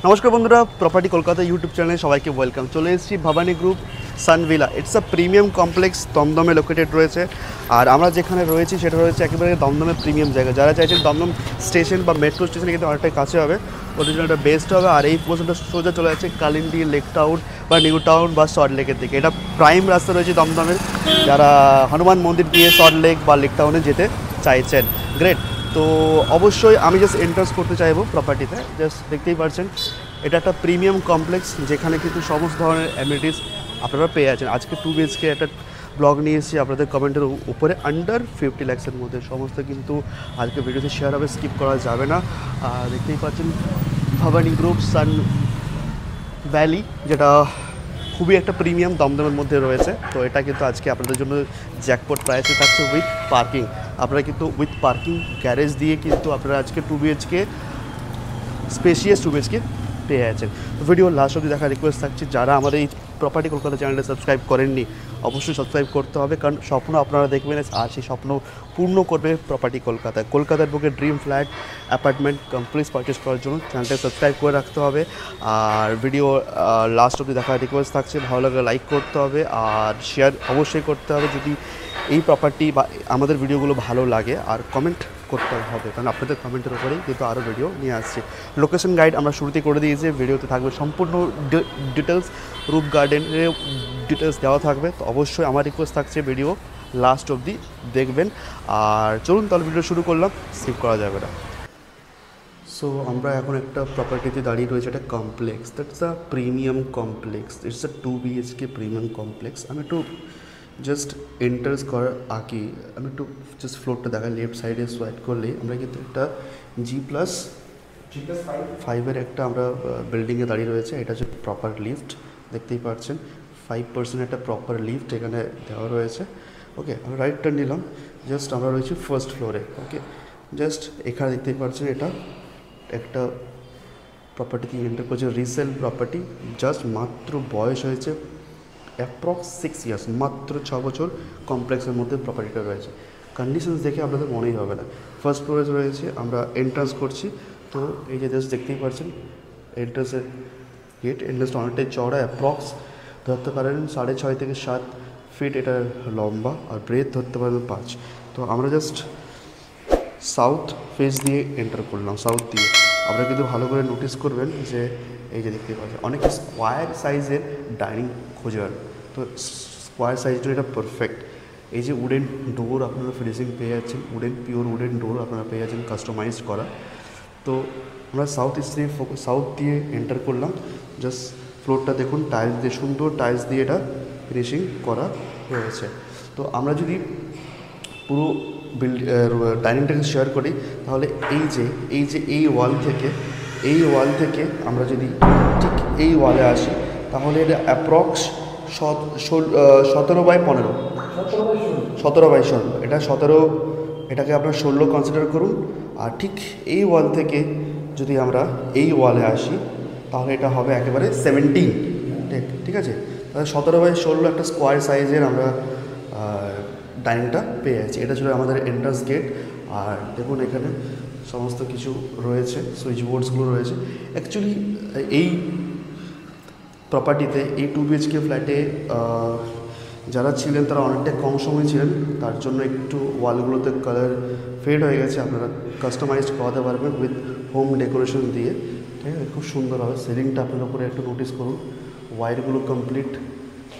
নমস্কার বন্ধুরা, property Kolkata YouTube চ্যানেলে সবাইকে ওয়েলকাম। চলে এসেছি Bhabani group Sunvilla. It's a premium complex, দমদমে লোকেটেড রয়েছে। আর আমরা যেখানে রয়েছি সেটা রয়েছে একেবারে দমদমের প্রিমিয়াম জায়গা। যারা চাইছেন দমদম স্টেশন বা মেট্রো স্টেশনে কিন্তু অনেকটাই কাছে হবে, ওদের জন্য একটা বেস্ট হবে। আর এই পোর্শনটা সোজা চলে যাচ্ছে কালিন্দি, লেক টাউন বা নিউ টাউন বা সল্ট লেকের দিকে। এটা প্রাইম রাস্তা রয়েছে দমদমের, যারা হনুমান মন্দির দিয়ে সল্ট লেক বা লেক টাউনে যেতে চাইছেন। গ্রেট। তো অবশ্যই আমি জাস্ট এন্ট্রান্স করতে চাইবো প্রপার্টিতে। জাস্ট দেখতেই পাচ্ছেন এটা একটা প্রিমিয়াম কমপ্লেক্স, যেখানে কিন্তু সমস্ত ধরনের অ্যামিনিটিস আপনারা পেয়ে যাচ্ছেন। আজকে 2 BHK একটা ব্লগ নিয়ে এসেছি আপনাদের কমেন্টের উপরে। আন্ডার 50 লাখসের মধ্যে সমস্ত কিন্তু আজকে ভিডিওতে শেয়ার হবে, স্কিপ করা যাবে না। আর দেখতেই পাচ্ছেন ভবানী গ্রুপ সান ভ্যালি, যেটা খুবই একটা প্রিমিয়াম দমদমের মধ্যে রয়েছে। তো এটা কিন্তু আজকে আপনাদের জন্য জ্যাকপট প্রাইসে থাকছে উইথ পার্কিং। আপনারা কিন্তু উইথ পার্কিং গ্যারেজ দিয়ে কিন্তু আপনারা আজকে 2 BHK স্পেশিয়াস 2 BHK পেয়ে যাচ্ছেন। তো ভিডিও লাস্ট অবধি দেখার রিকোয়েস্ট থাকছে, যারা আমাদের এই প্রপার্টি কলকাতা চ্যানেলটা সাবস্ক্রাইব করেননি অবশ্যই সাবস্ক্রাইব করতে হবে, কারণ স্বপ্ন আপনারা দেখবেন আর সেই স্বপ্ন পূর্ণ করবে প্রপার্টি কলকাতায়। কলকাতার বুকে dream flat apartment complete purchase করার জন্য চ্যানেলটা সাবস্ক্রাইব করে রাখতে হবে। আর ভিডিও লাস্ট অবধি দেখার রিকোয়েস্ট থাকছে, ভালো লাগলে লাইক করতে হবে আর শেয়ার অবশ্যই করতে হবে যদি এই প্রপার্টি বা আমাদের ভিডিওগুলো ভালো লাগে। আর কমেন্ট করতে হবে, কারণ আপনাদের কমেন্টের উপরেই কিন্তু আরও ভিডিও নিয়ে আসছে। লোকেশন গাইড আমরা শুরুতেই করে দিয়েছি, ভিডিওতে থাকবে সম্পূর্ণ ডিটেলস, রুফ গার্ডেনের ডিটেলস দেওয়া থাকবে। তো অবশ্যই আমার রিকোয়েস্ট থাকছে ভিডিও লাস্ট অবধি দেখবেন। আর চলুন তাহলে ভিডিও শুরু করলাম, স্কিপ করা যাবে না। সো আমরা এখন একটা প্রপার্টিতে দাঁড়িয়ে রয়েছে, একটা complex, that's a premium complex. It's a 2 BHK premium complex. আমি একটু জাস্ট এন্টার্স করার আগে আমি একটু জাস্ট ফ্লোরটা দেখাই। লেফট সাইডে সোয়াইপ করলে আমরা কিন্তু একটা G+5 একটা আমরা বিল্ডিংয়ে দাঁড়িয়ে রয়েছে। এটা হচ্ছে প্রপার লিফট, দেখতেই পাচ্ছেন 5% একটা প্রপার লিফট এখানে দেওয়া রয়েছে। ওকে, আমরা রাইট টার্ন নিলাম, জাস্ট আমরা রয়েছি ফার্স্ট ফ্লোরে। ওকে, জাস্ট এখানে দেখতেই পাচ্ছেন এটা একটা প্রপার্টিতে এন্টার করছে, রিসেল প্রপার্টি। জাস্ট মাত্র বয়স হয়েছে অ্যাপ্রক্স 6 ইয়ার্স, মাত্র 6 বছর কমপ্লেক্সের মধ্যে প্রপার্টিটা রয়েছে। কন্ডিশনস দেখে আপনাদের মনেই হবে না। ফার্স্ট ফ্লোরে রয়েছে, আমরা এন্ট্রান্স করছি। তো এই যে জাস্ট দেখতেই পাচ্ছেন এন্ট্রান্সের গেট। এন্ট্রান্সটা অনেকটাই চওড়া, অ্যাপ্রক্স ধরতে পারেন 6.5 থেকে 7 ফিট এটা লম্বা, আর ব্রেথ ধরতে পারেন 5। তো আমরা জাস্ট সাউথ ফেস দিয়ে এন্টার করলাম, সাউথ দিয়ে। আপনারা কিন্তু ভালো করে নোটিস করবেন যে এই যে দেখতে পাচ্ছেন অনেকে স্কোয়ার সাইজের ডাইনিং খোঁজার, তো স্কোয়ার সাইজটা এটা পারফেক্ট। এই যে উডেন ডোর আপনারা ফিনিশিং পেয়ে যাচ্ছেন, পিওর উডেন ডোর আপনারা পেয়ে যাচ্ছেন কাস্টমাইজড করা। তো আমরা সাউথ দিয়ে এন্টার করলাম। জাস্ট ফ্লোরটা দেখুন, টাইলস দিয়ে, সুন্দর টাইলস দিয়ে এটা ফিনিশিং করা রয়েছে। তো আমরা যদি পুরো ডাইনিংটাকে শেয়ার করি, তাহলে এই ওয়াল থেকে আমরা যদি ঠিক এই ওয়ালে আসি, তাহলে এটা অ্যাপ্রক্স 17/15, 17/16, এটা 17, এটাকে আপনার 16 কনসিডার করুন। আর ঠিক এই ওয়াল থেকে যদি আমরা এই ওয়ালে আসি, তাহলে এটা হবে একেবারে 17। ঠিক আছে, তাহলে 17/16 একটা স্কোয়ার সাইজের আমরা ডাইনিংটা পেয়ে যাচ্ছি। এটা ছিল আমাদের এন্ট্রান্স গেট। আর দেখুন এখানে সমস্ত কিছু রয়েছে, সুইচ বোর্ডসগুলো রয়েছে। অ্যাকচুয়ালি এই প্রপার্টিতে, এই 2 BHK ফ্ল্যাটে যারা ছিলেন তারা অনেকটা কম সময় ছিলেন, তার জন্য একটু ওয়ালগুলোতে কালার ফেড হয়ে গেছে। আপনারা কাস্টমাইজড করাতে পারবেন উইথ হোম ডেকোরেশন দিয়ে। ঠিক আছে, খুব সুন্দর হবে। সিলিংটা আপনার উপরে একটু নোটিস করুন, ওয়ারগুলো কমপ্লিট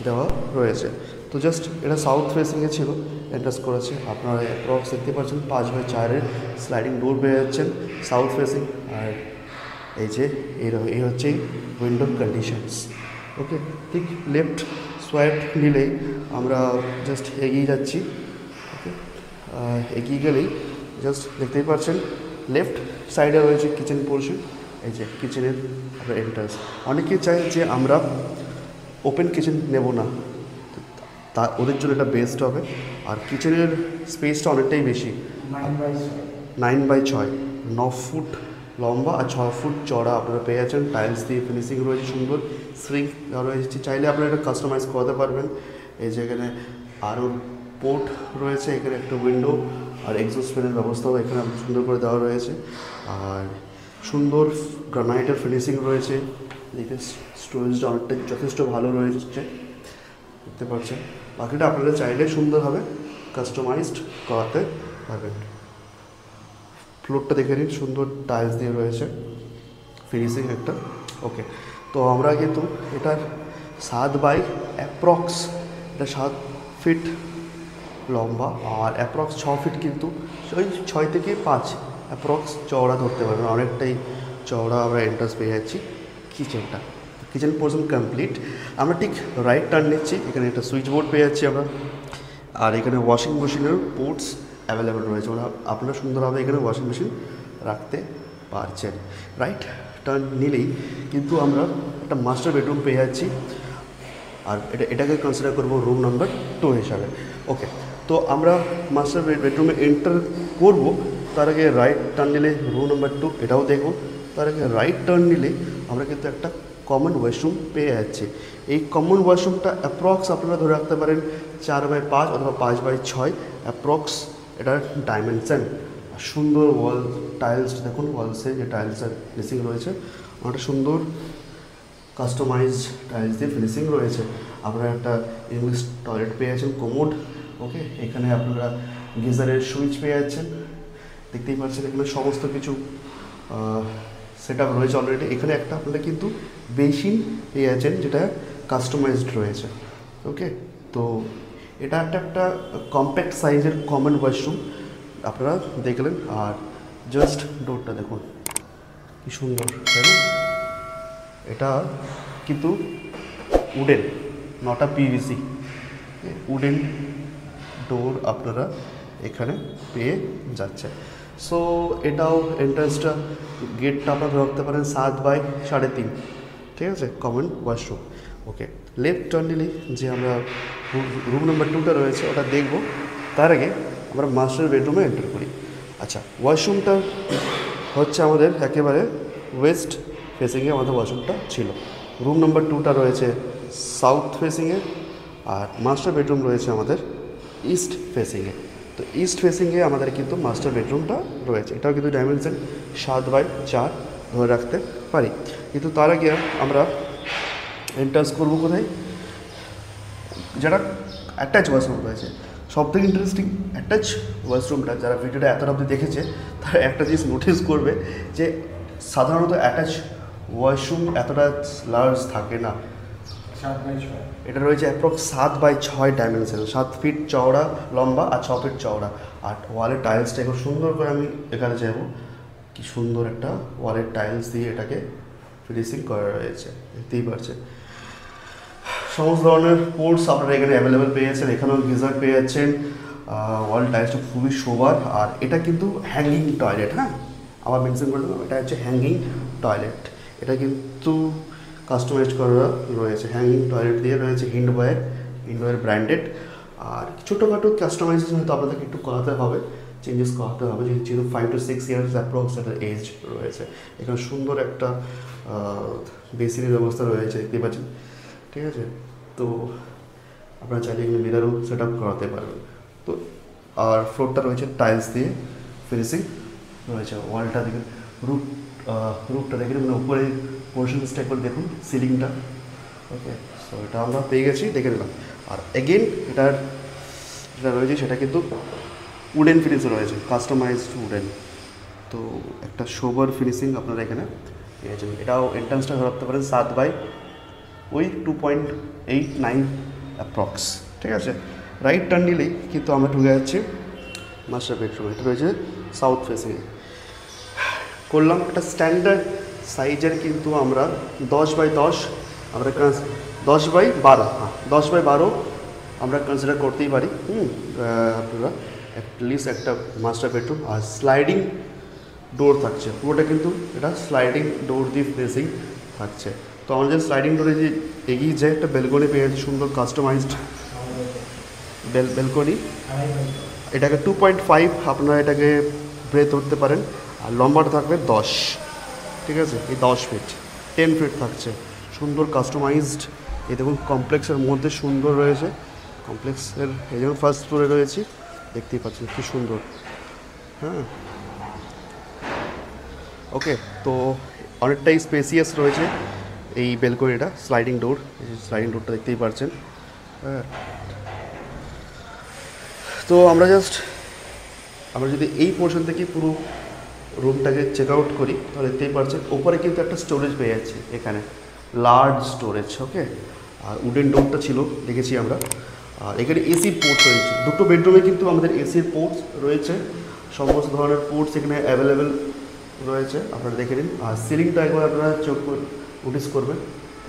দেওয়া রয়েছে। তো জাস্ট এটা সাউথ ফেসিংয়ে ছিল, এন্ট্রান্স করেছে। আপনারা অ্যাপ্রক্স দেখতে পাচ্ছেন 5/4 স্লাইডিং ডোর পেয়ে যাচ্ছেন সাউথ ফেসিং। আর এই যে এই হচ্ছে উইন্ডোর কন্ডিশনস। ওকে, ঠিক লেফট সোয়াইপ নিলেই আমরা জাস্ট এগিয়ে যাচ্ছি। ওকে, এগিয়ে গেলেই জাস্ট দেখতেই পাচ্ছেন লেফট সাইডে রয়েছে কিচেন পোর্শন। এই যে কিচেনের আপনার এন্ট্রান্স। অনেকে চায় যে আমরা ওপেন কিচেন নেব না, তা ওদের জন্য এটা বেস্ট হবে। আর কিচেনের স্পেসটা অনেকটাই বেশি, 9/6, 9 ফুট লম্বা আর 6 ফুট চড়া আপনারা পেয়ে যাচ্ছেন। টাইলস দিয়ে ফিনিশিং রয়েছে, সুন্দর সিঙ্ক দেওয়া রয়েছে। চাইলে আপনারা এটা কাস্টমাইজ করাতে পারবেন। এই যে এখানে আরও পোর্ট রয়েছে, এখানে একটা উইন্ডো আর এক্সস্ট ফ্যানের ব্যবস্থাও এখানে সুন্দর করে দেওয়া রয়েছে। আর সুন্দর গ্রানাইটের ফিনিশিং রয়েছে, দেখতে স্টোরেজটা অনেকটা যথেষ্ট ভালো রয়েছে, দেখতে পাচ্ছেন। বাকিটা আপনারা চাইলে সুন্দরভাবে কাস্টমাইজড করাতে পারবেন। ফ্লোরটা দেখে নিন, সুন্দর টাইলস দিয়ে রয়েছে, ফিনিশিং একটা। ওকে, তো আমরা কিন্তু এটার 7 বাই অ্যাপ্রক্স, এটা 7 ফিট লম্বা আর অ্যাপ্রক্স 6 ফিট, কিন্তু ওই 6 থেকে 5 অ্যাপ্রক্স চওড়া ধরতে পারবেন। অনেকটাই চওড়া আমরা এন্ট্রান্স পেয়ে যাচ্ছি। কিচেনটা, কিচেন পোর্শন কমপ্লিট। আমরা ঠিক রাইট টার্ন নিচ্ছি, এখানে একটা সুইচ বোর্ড পেয়ে যাচ্ছি আমরা, আর এখানে ওয়াশিং মেশিনের পোর্টস অ্যাভেলেবেল রয়েছে, মানে আপনারা সুন্দরভাবে এখানে ওয়াশিং মেশিন রাখতে পারছেন। রাইট টার্ন নিলেই কিন্তু আমরা একটা মাস্টার বেডরুম পেয়ে যাচ্ছি, আর এটাকে কনসিডার করবো রুম নাম্বার 2 হিসাবে। ওকে, তো আমরা মাস্টার বেডরুমে এন্টার করবো, তার আগে রাইট টার্ন নিলে রুম নাম্বার 2 এটাও দেখব। তার আগে রাইট টার্ন নিলে আমরা কিন্তু একটা কমন ওয়াশরুম পেয়ে যাচ্ছি। এই কমন ওয়াশরুমটা অ্যাপ্রক্স আপনারা ধরে রাখতে পারেন 4 বাই 5 অথবা 5 বাই 6 অ্যাপ্রক্স এটার ডাইমেনশান। সুন্দর ওয়াল টাইলস দেখুন, ওয়ালসে যে টাইলসের ফিনিশিং রয়েছে অনেকটা সুন্দর কাস্টমাইজড টাইলস দিয়ে ফিনিশিং রয়েছে। আপনারা একটা ইংলিশ টয়লেট পেয়ে যাচ্ছেন, কোমোড। ওকে, এখানে আপনারা গিজারের সুইচ পেয়ে যাচ্ছেন, দেখতেই পাচ্ছেন। এখানে সমস্ত কিছু সেট আপ রয়েছে অলরেডি। এখানে একটা আপনারা কিন্তু বেসিন পেয়ে যাচ্ছেন, যেটা কাস্টমাইজড রয়েছে। ওকে, তো এটা একটা কম্প্যাক্ট সাইজের কমন ওয়াশরুম আপনারা দেখলেন। আর জাস্ট ডোরটা দেখুন কি সুন্দর, তাই না? এটা কিন্তু wooden, not a PVC, wooden door আপনারা এখানে পেয়ে যাচ্ছে। সো এটাও এন্ট্রান্সটা, গেটটা আপনারা রাখতে পারেন 7 বাই 3.5, ঠিক আছে, কমন ওয়াশরুম। ওকে, লেফট টার্ন নিলেই যে আমরা রুম নাম্বার 2টা রয়েছে ওটা দেখব, তার আগে আমরা মাস্টার বেডরুমে এন্টার করি। আচ্ছা, ওয়াশরুমটা হচ্ছে আমাদের একেবারে ওয়েস্ট ফেসিংয়ে আমাদের ওয়াশরুমটা ছিল। রুম নাম্বার 2টা রয়েছে সাউথ ফেসিংয়ে, আর মাস্টার বেডরুম রয়েছে আমাদের ইস্ট ফেসিংয়ে। তো ইস্ট ফেসিংয়ে আমাদের কিন্তু মাস্টার বেডরুমটা রয়েছে। এটাও কিন্তু ডাইমেনশন 7 বাই 4 ধরে রাখতে পারি। কিন্তু তার আগে আমরা এন্টার্স করবো কোথায়, যারা অ্যাটাচ ওয়াশরুম রয়েছে। সবথেকে ইন্টারেস্টিং অ্যাটাচ ওয়াশরুমটা, যারা ভিডিওটা এতটা অবধি দেখেছে তারা একটা জিনিস নোটিস করবে যে সাধারণত অ্যাটাচ ওয়াশরুম এতটা লার্জ থাকে না। এটা রয়েছে অ্যাপ্রক্স 7 বাই 6 ডাইমেনশন, 7 ফিট চওড়া লম্বা আর 6 ফিট চওড়া। আর ওয়ালের টাইলসটা খুব সুন্দর করে আমি এখানে যাবো, কি সুন্দর একটা ওয়ালের টাইলস দিয়ে এটাকে ফিনিশিং করা রয়েছে, দেখতেই পারছেন। সমস্ত ধরনের পোর্টস আপনারা এখানে অ্যাভেলেবেল পেয়ে যাচ্ছেন। এখানেও গিজার পেয়ে যাচ্ছেন। ওয়াল টাইলসটা খুবই সোবার, আর এটা কিন্তু হ্যাঙ্গিং টয়লেট। হ্যাঁ, আবার মেনশন করে দেবো, এটা হচ্ছে হ্যাঙ্গিং টয়লেট। এটা কিন্তু কাস্টমাইজ করা রয়েছে, হ্যাঙ্গিং টয়লেট দিয়ে রয়েছে, হিন্ডওয়্যার ব্র্যান্ডেড। আর ছোটোখাটো কাস্টমাইজেশন হয়তো আপনাদেরকে একটু করাতে হবে, চেঞ্জেস করাতে হবে, যেহেতু 5 to 6 ইয়ার্স অ্যাপ্রক্স একটা এজ রয়েছে। এখানে সুন্দর একটা বেসিনের ব্যবস্থা রয়েছে, দেখতে পাচ্ছেন, ঠিক আছে। তো আপনারা চাইলে এখানে মিরারও সেট আপ করাতে পারবেন। তো আর ফ্লোরটা রয়েছে টাইলস দিয়ে ফিনিশিং রয়েছে। ওয়ালটা দেখুন, রুফটা দেখুন, মানে উপরে পোর্শনসটা একবার দেখুন, সিলিংটা। ওকে, সো এটা আমরা পেয়ে গেছি, দেখে নিলাম। আর এগেন এটার যেটা রয়েছে সেটা কিন্তু উডেন ফিনিশিং রয়েছে, কাস্টমাইজড উডেন। তো একটা সোবার ফিনিশিং আপনারা এখানে পেয়েছেন। এটাও এন্ট্রান্সটা ধরতে পারেন 7 বাই 2.89 অ্যাপ্রক্স, ঠিক আছে। রাইট টার্ন নিলেই কিন্তু আমরা ঢুকে যাচ্ছি মাস্টার বেডরুম। এটা রয়েছে সাউথ ফেসিংয়ে। করলাম একটা স্ট্যান্ডার্ড সাইজের, কিন্তু আমরা 10 বাই 10 আমরা 10 বাই 12, হ্যাঁ 10 বাই 12 আমরা কনসিডার করতেই পারি। আপনারা অ্যাটলিস্ট একটা মাস্টার বেডরুম। আর স্লাইডিং ডোর থাকছে পুরোটা, কিন্তু এটা স্লাইডিং ডোর দিয়ে ফেসিং থাকছে। তো আমাদের স্লাইডিং ডোরে যে এগিয়ে যায় একটা বেলকনি পেয়ে যাচ্ছে, সুন্দর কাস্টমাইজড বেলকনি। এটাকে 2.5 আপনারা এটাকে ব্রেথ ধরতে পারেন। আর লম্বাটা থাকবে 10, ঠিক আছে, এই 10 ফিট 10 ফিট থাকছে, সুন্দর কাস্টমাইজড। এই দেখুন কমপ্লেক্সের মধ্যে সুন্দর রয়েছে, কমপ্লেক্সের এই যেমন ফার্স্ট ফ্লোরে রয়েছি, দেখতেই পাচ্ছেন কি সুন্দর। হ্যাঁ, ওকে, তো অনেকটাই স্পেসিয়াস রয়েছে এই বেলকনিটা, স্লাইডিং ডোরটা দেখতেই পাচ্ছেন। হ্যাঁ, তো আমরা যদি এই পোর্শন থেকে পুরো রুমটাকে চেক আউট করি তাহলে দেখতেই পাচ্ছেন ওপরে কিন্তু একটা স্টোরেজ পেয়ে যাচ্ছি এখানে, লার্জ স্টোরেজ। ওকে, আর উডেন ডোরটা ছিল দেখেছি আমরা। আর এখানে এসির পোর্ট রয়েছে, দুটো বেডরুমে কিন্তু আমাদের এসির পোর্টস রয়েছে, সমস্ত ধরনের পোর্টস এখানে অ্যাভেলেবেল রয়েছে, আপনারা দেখে নিন। আর সিলিংটা একবার আপনারা নোটিস করবেন,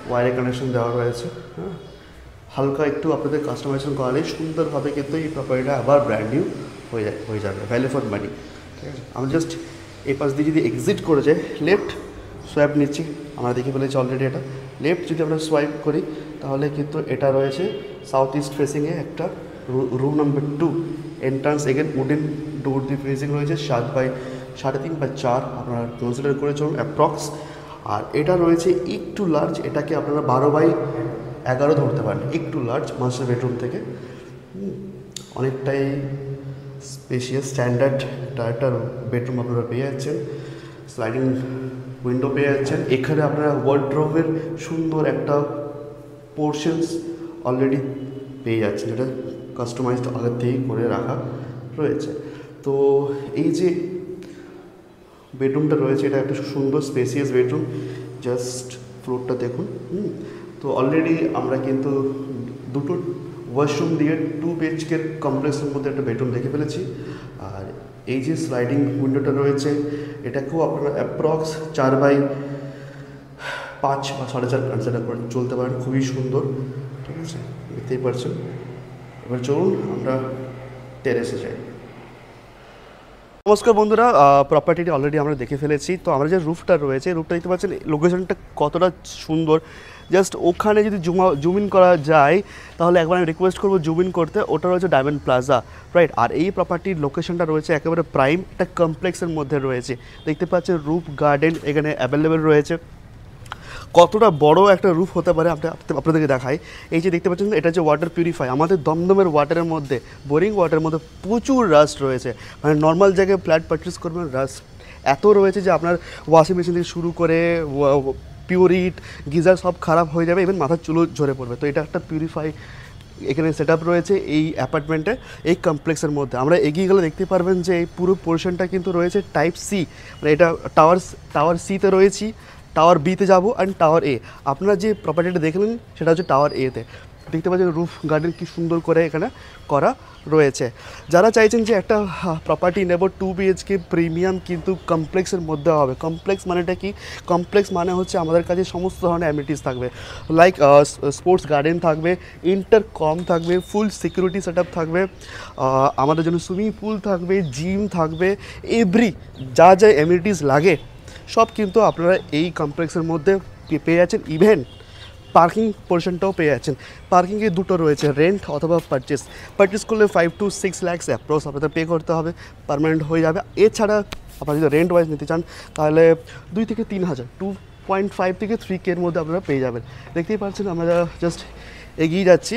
ওয়ারে কানেকশন দেওয়া রয়েছে। হ্যাঁ, হালকা একটু আপনাদের কাস্টমাইজেশন করালে সুন্দরভাবে কিন্তু এই প্রপার্টিটা আবার ব্র্যান্ড নিউ হয়ে যাবে, ভ্যালু ফর মানি। ঠিক আছে, আমি জাস্ট এই পাশ দিয়ে যদি এক্সিট করে যাই, লেফট সোয়াইপ নিচ্ছি, আমরা দেখে ফেলেছি অলরেডি। এটা লেফট যদি আমরা সোয়াইপ করি তাহলে কিন্তু এটা রয়েছে সাউথ ইস্ট ফেসিংয়ে একটা room number 2, entrance again wooden door দিয়ে ফেসিং রয়েছে, 7.5 বা 4 আপনারা কনসিডার করে চলুন অ্যাপ্রক্স। আর এটা রয়েছে একটু লার্জ, এটাকে আপনারা 12/11 ধরতে পারেন, একটু লার্জ মাস্টার বেডরুম থেকে। অনেকটাই স্পেশিয়াস স্ট্যান্ডার্ড একটা বেডরুম আপনারা পেয়ে যাচ্ছেন, স্লাইডিং উইন্ডো পেয়ে যাচ্ছেন। এখানে আপনারা ওয়ার্ড্রোবের সুন্দর একটা পোর্শনস অলরেডি পেয়ে যাচ্ছেন, যেটা কাস্টমাইজড আগের থেকেই করে রাখা রয়েছে। তো এই যে বেডরুমটা রয়েছে এটা একটা সুন্দর স্পেসিয়াস বেডরুম, জাস্ট ফ্লোরটা দেখুন। তো অলরেডি আমরা কিন্তু দুটো ওয়াশরুম দিয়ে 2 BHK কমপ্লেক্সের মধ্যে একটা বেডরুম দেখে ফেলেছি। আর এই যে স্লাইডিং উইন্ডোটা রয়েছে এটাকেও আপনারা অ্যাপ্রক্স 4/5 বা 4.5 কনসিডার করে চলতে পারেন, খুবই সুন্দর। ঠিক আছে, দেখতেই পারছেন। এবার চলুন আমরা টেরেসে যাই। নমস্কার বন্ধুরা, প্রপার্টিটি অলরেডি আমরা দেখে ফেলেছি। তো আমরা যে রুফটা রয়েছে, রুফটা দেখতে পাচ্ছেন, লোকেশনটা কতটা সুন্দর। জাস্ট ওখানে যদি জুম ইন করা যায় তাহলে একবার আমি রিকোয়েস্ট করবো জুম ইন করতে। ওটা রয়েছে ডায়মন্ড প্লাজা, রাইট। আর এই প্রপার্টির লোকেশনটা রয়েছে একেবারে প্রাইম একটা কমপ্লেক্সের মধ্যে রয়েছে। দেখতে পাচ্ছেন রুফ গার্ডেন এখানে অ্যাভেলেবেল রয়েছে। কতটা বড় একটা রুফ হতে পারে আপনাদেরকে দেখাই। এই যে দেখতে পাচ্ছেন এটা যে ওয়াটার পিউরিফাই, আমাদের দমদমের ওয়াটারের মধ্যে, বোরিং ওয়াটারের মধ্যে প্রচুর রাস্ট রয়েছে। মানে নর্মাল জায়গায় ফ্ল্যাট পারচেস করবেন, রাস্ট এত রয়েছে যে আপনার ওয়াশিং মেশিন থেকে শুরু করে পিউরিট গিজার সব খারাপ হয়ে যাবে, ইভেন মাথার চুলও ঝরে পড়বে। তো এটা একটা পিউরিফাই এখানে সেট আপ রয়েছে এই অ্যাপার্টমেন্টে, এই কমপ্লেক্সের মধ্যে। আমরা এগিয়ে গেলে দেখতে পারবেন যে এই পুরো পোর্শনটা কিন্তু রয়েছে টাইপ সি, মানে এটা টাওয়ার সিতে রয়েছি, টাওয়ার বিতে যাব অ্যান্ড টাওয়ার এ। আপনারা যে প্রপার্টিটা দেখলেন সেটা হচ্ছে টাওয়ার এতে। দেখতে পাচ্ছেন রুফ গার্ডেন কি সুন্দর করে এখানে করা রয়েছে। যারা চাইছেন যে একটা প্রপার্টি নেব 2 BHK প্রিমিয়াম কিন্তু কমপ্লেক্সের মধ্যে হবে। কমপ্লেক্স মানেটা কি? কমপ্লেক্স মানে হচ্ছে আমাদের কাছে সমস্ত ধরনের অ্যামিনিটিস থাকবে, লাইক স্পোর্টস গার্ডেন থাকবে, ইন্টারকম থাকবে, ফুল সিকিউরিটি সেট আপ থাকবে, আমাদের জন্য সুইমিং পুল থাকবে, জিম থাকবে, এভরি যা যা অ্যামিনিটিস লাগে সব কিন্তু আপনারা এই কমপ্লেক্সের মধ্যে পেয়ে যাচ্ছেন। ইভেন পার্কিং পোর্শনটাও পেয়ে যাচ্ছেন। পার্কিংয়ে দুটো রয়েছে, রেন্ট অথবা পারচেস করলে 5 to 6 lakhs অ্যাপ্রক্স আপনাদের পে করতে হবে, পার্মানেন্ট হয়ে যাবে। এছাড়া আপনারা যদি রেন্ট ওয়াইজ নিতে চান তাহলে 2 থেকে 3 হাজার, 2.5 থেকে 3K এর মধ্যে আপনারা পেয়ে যাবেন। দেখতেই পাচ্ছেন আমরা জাস্ট এগিয়ে যাচ্ছি।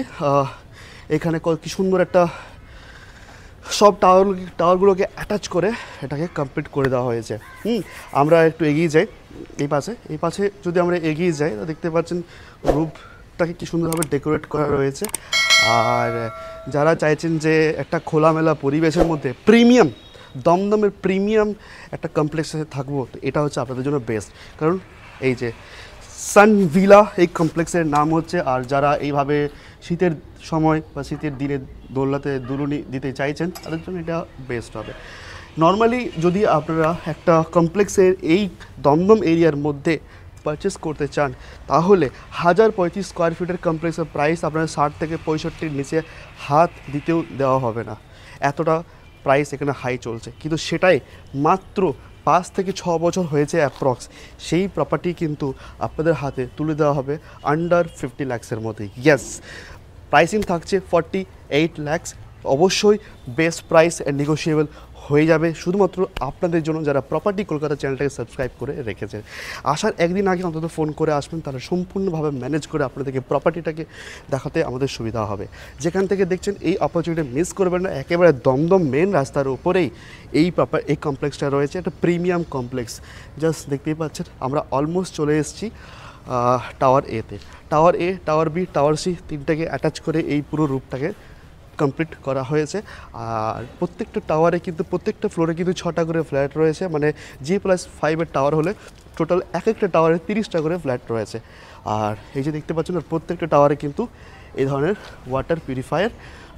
এখানে কি সুন্দর একটা সব টাওয়ারগুলোকে অ্যাটাচ করে এটাকে কমপ্লিট করে দেওয়া হয়েছে। আমরা একটু এগিয়ে যাই এই পাশে যদি আমরা এগিয়ে যাই তো দেখতে পাচ্ছেন রুফটাকে কি সুন্দরভাবে ডেকোরেট করা রয়েছে। আর যারা চাইছেন যে একটা খোলামেলা পরিবেশের মধ্যে প্রিমিয়াম, দমদমের প্রিমিয়াম একটা কমপ্লেক্সে থাকবো, তো এটা হচ্ছে আপনাদের জন্য বেস্ট। কারণ এই যে সান ভিলা এই কমপ্লেক্সের নাম হচ্ছে। আর যারা এইভাবে শীতের সময় বা শীতের দিনে দোলনাতে দুলুনি দিতে চাইছেন তাদের জন্য এটা বেস্ট হবে। নর্মালি যদি আপনারা একটা কমপ্লেক্সের এই দমদম এরিয়ার মধ্যে পারচেস করতে চান তাহলে 1035 স্কোয়ার ফিটের কমপ্লেক্সের প্রাইস আপনারা 60 থেকে 65-র নিচে হাত দিতেও দেওয়া হবে না, এতটা প্রাইস এখানে হাই চলছে। কিন্তু সেটাই মাত্র 5 থেকে 6 বছর হয়েছে অ্যাপ্রক্স, সেই প্রপার্টি কিন্তু আপনাদের হাতে তুলে দেওয়া হবে আন্ডার 50 lakhsের মধ্যে। ইয়েস, প্রাইসিং থাকছে 48 lakhs অবশ্যই বেস্ট প্রাইস অ্যান্ড নেগোশিয়েবল হয়ে যাবে শুধুমাত্র আপনাদের জন্য যারা প্রপার্টি কলকাতা চ্যানেলটাকে সাবস্ক্রাইব করে রেখেছেন। আসার একদিন আগে অন্তত ফোন করে আসবেন, তাহলে সম্পূর্ণভাবে ম্যানেজ করে আপনাদেরকে প্রপার্টিটাকে দেখাতে আমাদের সুবিধা হবে। যেখান থেকে দেখছেন এই অপরচুনিটি মিস করবেন না, একেবারে দমদম মেন রাস্তার উপরেই এই কমপ্লেক্সটা রয়েছে, একটা প্রিমিয়াম কমপ্লেক্স। জাস্ট দেখতেই পাচ্ছেন আমরা অলমোস্ট চলে এসেছি টাওয়ার এতে। টাওয়ার এ, টাওয়ার বি, টাওয়ার সি তিনটাকে অ্যাটাচ করে এই পুরো রূপটাকে কমপ্লিট করা হয়েছে। আর প্রত্যেকটা টাওয়ারে কিন্তু প্রত্যেকটা ফ্লোরে কিন্তু 6টা করে ফ্ল্যাট রয়েছে, মানে G+5 টাওয়ার হলে টোটাল এক একটা টাওয়ারে 30টা করে ফ্ল্যাট রয়েছে। আর এই যে দেখতে পাচ্ছেন প্রত্যেকটা টাওয়ারে কিন্তু এই ধরনের ওয়াটার পিউরিফায়ার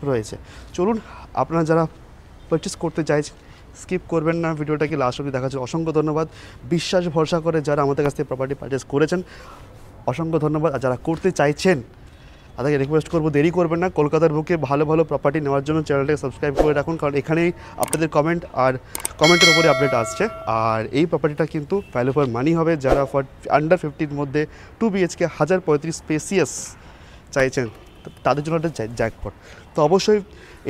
রয়েছে। চলুন, আপনারা যারা পারচেস করতে চাইছেন স্কিপ করবেন না, ভিডিওটাকে লাস্ট অবধি দেখার জন্য অসংখ্য ধন্যবাদ। বিশ্বাস ভরসা করে যারা আমাদের কাছ থেকে প্রপার্টি পারচেস করেছেন অসংখ্য ধন্যবাদ। আর যারা করতে চাইছেন তাদেরকে রিকোয়েস্ট করবো দেরি করবেন না, কলকাতার বুকে ভালো ভালো প্রপার্টি নেওয়ার জন্য চ্যানেলটাকে সাবস্ক্রাইব করে রাখুন, কারণ এখানেই আপনাদের কমেন্টের উপরে আপডেট আসছে। আর এই প্রপার্টিটা কিন্তু ভ্যালু ফর মানি হবে। যারা আন্ডার 50-র মধ্যে 2 BHK 1035 স্পেসিয়াস চাইছেন তাদের জন্য একটা জ্যাকপট। তো অবশ্যই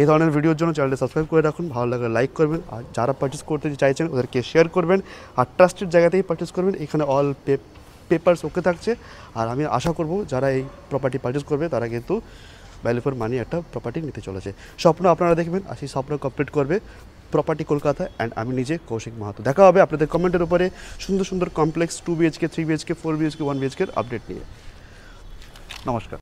এই ধরনের ভিডিওর জন্য চ্যানেলটা সাবস্ক্রাইব করে রাখুন, ভালো লাগলে লাইক করবেন, আর যারা পারচেস করতে চাইছেন ওদেরকে শেয়ার করবেন, আর ট্রাস্টেড জায়গাতেই পারচেস করবেন। এখানে অল পেপারস ওকে থাকছে। আর আমি আশা করব যারা এই প্রপার্টি পারচেস করবে তারা কিন্তু ভ্যালু ফর মানি একটা প্রপার্টি নিতে চলেছে। স্বপ্ন আপনারা দেখবেন, আর সেই স্বপ্ন কমপ্লিট করবে প্রপার্টি কলকাতা অ্যান্ড আমি নিজে কৌশিক মাহাতো। দেখা হবে আপনাদের কমেন্টের উপরে সুন্দর সুন্দর complex 2 BHK 3 BHK 4 BHK 1 BHK update নিয়ে। নমস্কার।